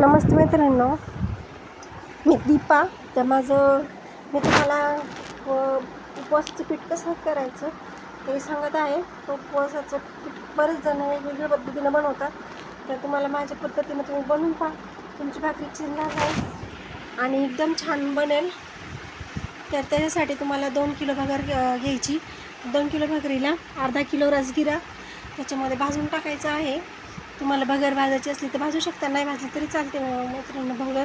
नमस्ते मित्रांनो, मी दीपा. तर मी तुम्हाला उपवासाचं पीठ कसं करायचं ते सांगत आहे. उपवासाचं पीठ बरेच जण वेगवेगळ्या पद्धतीने बनवतात. तर तुम्हाला माझ्या पद्धतीने तुम्ही बनवून पहा. तुमची भाकरी चिरणार नाही आणि एकदम छान बनेल. तर त्याच्यासाठी तुम्हाला 2 किलो भाकर घ्यायची. 2 किलो भाकरीला अर्धा किलो राजगिरा त्याच्यामध्ये भाजून टाकायचा आहे. तुम्हाला भगर भाजायची असली तर भाजू शकता, नाही भाजली तरी चालते मैत्रिणींना भगर.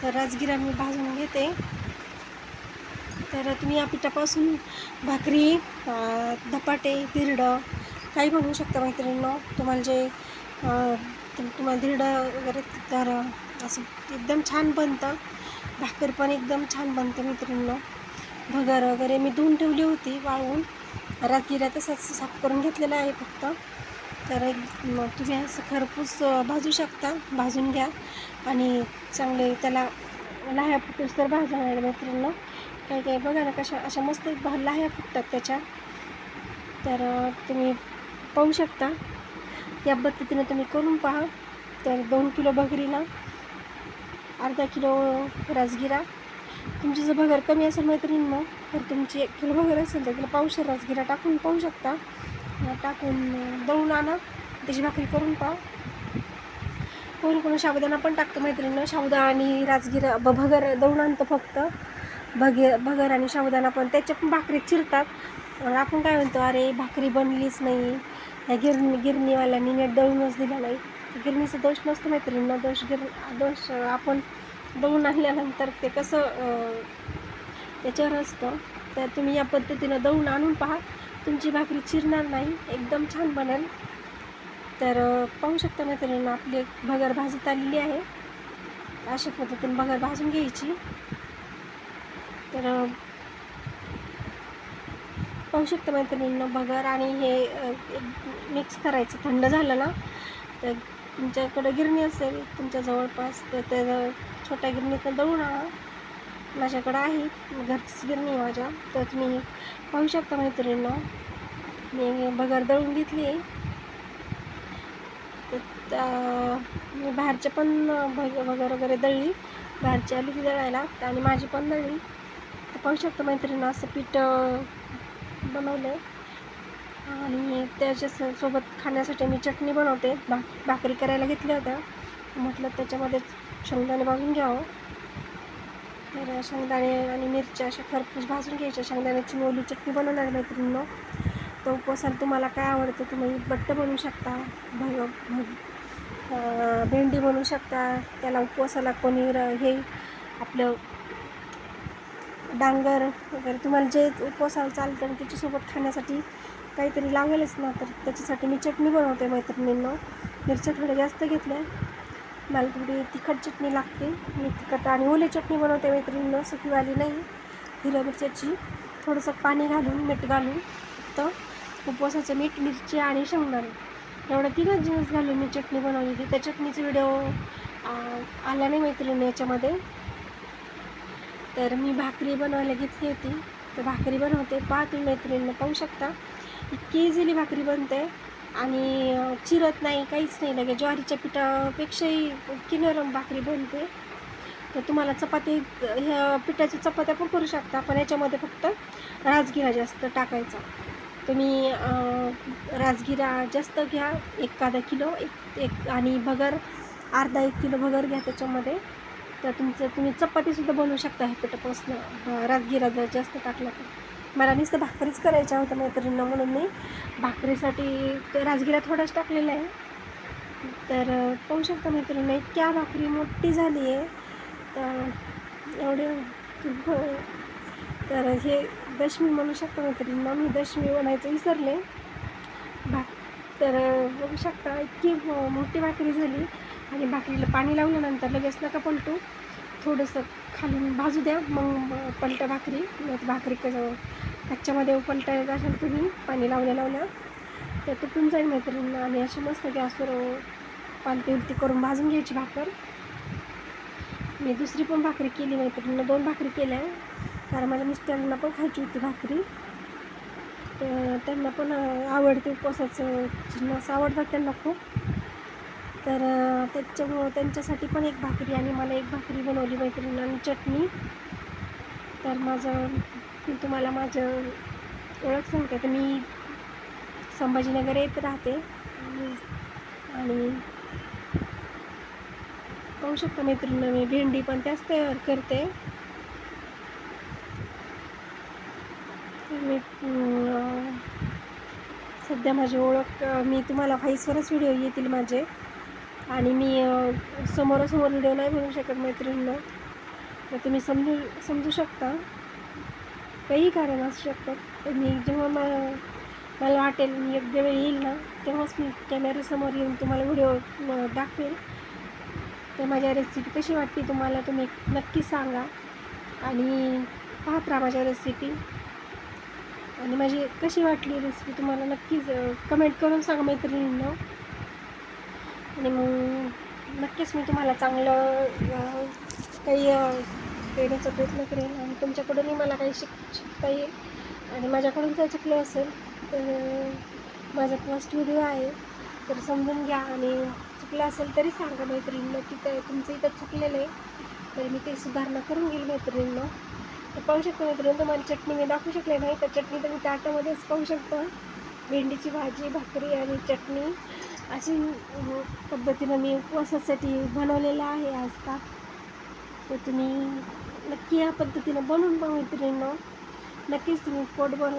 तर राजगिरा मी भाजून घेते. तर तुम्ही या पिठापासून भाकरी, धपाटे, धिरडं काही बनवू शकता मैत्रिणींनो. तुम्हाला जे तुम्हाला धिरडं वगैरे तर असं एकदम छान बनतं. भाकर पण एकदम छान बनते मैत्रिणींनो. भगर वगैरे मी धुवून ठेवली होती वाळवून. राजगिरा तसंच साफ करून घेतलेला आहे फक्त. तर तुम्ही असं खरपूस भाजू शकता, भाजून घ्या आणि चांगले त्याला लाह्या फुटूस तर भाजणार मैत्रिणींनो. काही काही बघा ना कशा अशा मस्त लाह्या फुटतात त्याच्या. तर तुम्ही पाहू शकता, या पद्धतीने तुम्ही करून पहा. तर 2 किलो भगरीला अर्धा किलो राजगिरा. तुमची जर भगर कमी असेल मैत्रिणींनो तर तुमची 1 किलो भगर असेल तर तिला पावशेर राजगिरा टाकून पाहू शकता. टाकून दळून आणा, त्याची भाकरी करून पहा. कोणी साबुदाणा पण टाकतं मैत्रिणींनो. साबुदाणा आणि राजगिरा भगर दळून आणतं फक्त. भगर आणि साबुदाणा पण त्याच्या पण भाकरी चिरतात. आपण काय म्हणतो, अरे भाकरी बनलीच नाही, या गिरणीवाल्यांनी नीट दळूनच दिला नाही. गिरणीचा दोष नसतो मैत्रिणींनो. दोष आपण दळून आणल्यानंतर ते कसं त्याच्यावर असतं. तर तुम्ही या पद्धतीनं दळून आणून पहा, तुमची भाकरी चिरणार नाही, एकदम छान बनेल. तर पाहू शकता मैत्रिणींनो, आपली भगर भाजत आलेली आहे. अशा पद्धतीने भगर भाजून घ्यायची. तर पाहू शकता मैत्रिणींनो, भगर आणि हे मिक्स करायचं. थंड झालं ना तर तुमच्याकडे गिरणी असेल तुमच्या जवळपास तर त्या छोट्या गिरणीतून दळून आणा. माझ्याकडं आहे, घरचीच गिरणी आहे माझ्या. तर तुम्ही पाहू शकता मैत्रिणींनो, मी भगर दळून घेतली आहे. तर मी बाहेरच्या पण भगर वगैरे दळली, बाहेरची आली ती दळायला आणि माझी पण दळली. तर पाहू शकता मैत्रिणींनो, असं पीठ बनवलं आहे. आणि त्याच्यासोबत खाण्यासाठी मी चटणी बनवते. भाकरी करायला घेतल्या होत्या, म्हटलं त्याच्यामध्ये शेंगदाणे भाजून घ्यावं. तर शेंगदाणे आणि मिरच्या अशा खरपूस भाजून घ्यायच्या. शेंगदाण्याची ओली चटणी बनवणार मैत्रिणींनो. तो उपवासाला तुम्हाला काय आवडतं तुम्ही बट्ट बनवू शकता, भेंडी बनवू शकता. त्याला उपवासाला कोणी हे आपलं डांगर वगैरे तुम्हाला जे उपवासाला चालतं आणि त्याच्यासोबत खाण्यासाठी काहीतरी लागेलच ना, तर त्याच्यासाठी मी चटणी बनवते मैत्रिणींनो. मिरच्या थोड्या जास्त घेतल्या, मला थोडी तिखट चटणी लागते. मी तिखट आणि ओली चटणी बनवते मैत्रिणींनो, सुकीवाली नाही. हिरव्या मिरच्याची थोडंसं पाणी घालून मीठ घालून फक्त उपवासाचं मीठ, मिरची आणि शेंगदाणे एवढं 3च जिन्नस घालून मी चटणी बनवली होती. त्या चटणीचा व्हिडिओ आला नाही मैत्रिणी याच्यामध्ये. तर मी भाकरी बनवायला घेतली होती, तर भाकरी बनवते. पहा तुम्ही मैत्रिणींना, पाहू शकता इतकी इझिली भाकरी बनते आणि चिरत नाही, काहीच नाही. लगे ज्वारीच्या पिठापेक्षाही इतकी नरम भाकरी बनते. तर तुम्हाला चपाती ह्या पिठाच्या चपात्या पण करू शकता, पण याच्यामध्ये फक्त राजगिरा जास्त टाकायचा. तुम्ही राजगिरा जास्त घ्या, 1 किलो एक आणि भगर अर्धा 1 किलो भगर घ्या त्याच्यामध्ये. तर तुम्ही चपातीसुद्धा बनवू शकता ह्या पिठापासून, राजगिरा जर जास्त टाकला तर. मला नुसतं भाकरीच करायच्या होत्या मैत्रिणींना, म्हणून मी भाकरीसाठी राजगिरा थोडाच टाकलेला आहे. तर पाहू शकता मैत्रिणींना, इतक्या भाकरी मोठी झाली आहे. तर एवढे तर हे दशमी म्हणू शकता मैत्रिणींना. मी दशमी बनायचं विसरले. तर बघू शकता इतकी मोठी भाकरी झाली. आणि भाकरीला पाणी लावल्यानंतर लगेच नका पलटू, थोडंसं खालून भाजू द्या, मग पलटा भाकरी. भाकरी कच्च्यामध्ये पलटायचं असेल तुम्ही पाणी लावल्या तर तुटून जाईल मैत्रिणींना. आणि अशी मस्त गॅसवर पालती उलटी करून भाजून घ्यायची भाकर. मी दुसरी पण भाकरी केली मैत्रिणींना, 2 भाकरी केल्या, कारण माझ्या मिस्टरांना पण खायची होती भाकरी. तर त्यांना पण आवडते, उपवासाचं जिन्नस आवडतात त्यांना खूप. तर त्याच्यामुळं त्यांच्यासाठी पण एक भाकरी आणि मला एक भाकरी बनवली मैत्रिणी आणि चटणी. तर मी तुम्हाला माझं ओळख सांगते. तर मी संभाजीनगर येत राहते आणि पाहू शकता मैत्रिणी, मी भेंडी पण त्याच तयार करते. मी सध्या माझी ओळख मी तुम्हाला व्हॉईसवरच व्हिडिओ येतील माझे, आणि मी समोरासमोर व्हिडिओ नाही बनवू शकत मैत्रिणींना. तर तुम्ही समजू शकता, काही कारण असू शकतात. तर मी जेव्हा मला वाटेल मी योग्य वेळ येईल ना, तेव्हाच मी कॅमेऱ्यासमोर येऊन तुम्हाला व्हिडिओ दाखवेल. तर माझ्या रेसिपी कशी वाटते तुम्हाला तुम्ही नक्की सांगा, आणि पाहत राहा माझ्या रेसिपी. आणि माझी कशी वाटली रेसिपी तुम्हाला नक्कीच कमेंट करून सांगा मैत्रिणींना. आणि मग नक्कीच मी तुम्हाला चांगलं काही देण्याचा प्रयत्न करेन, आणि तुमच्याकडूनही मला काही शिकता येईल. आणि माझ्याकडून जर चुकलं असेल तर माझा फर्स्ट व्हिडिओ आहे, तर समजून घ्या. आणि चुकलं असेल तरी सांगा मैत्रिणींना की तुमचं इथं चुकलेलं आहे, तर मी ते सुधारणा करून घेईल मैत्रिणींना. तर पाहू शकता मैत्रिणी, तुम्हाला चटणी मी दाखवू शकले नाही, तर चटणी तर मी ताटामध्येच पाहू शकता. भेंडीची भाजी, भाकरी आणि चटणी अशी पद्धतीनं मी उपवासासाठी बनवलेलं आहे आज ताक. तर तुम्ही नक्की या पद्धतीनं बनवून पहा मैत्रिणींना. नक्कीच तुम्ही पोटभर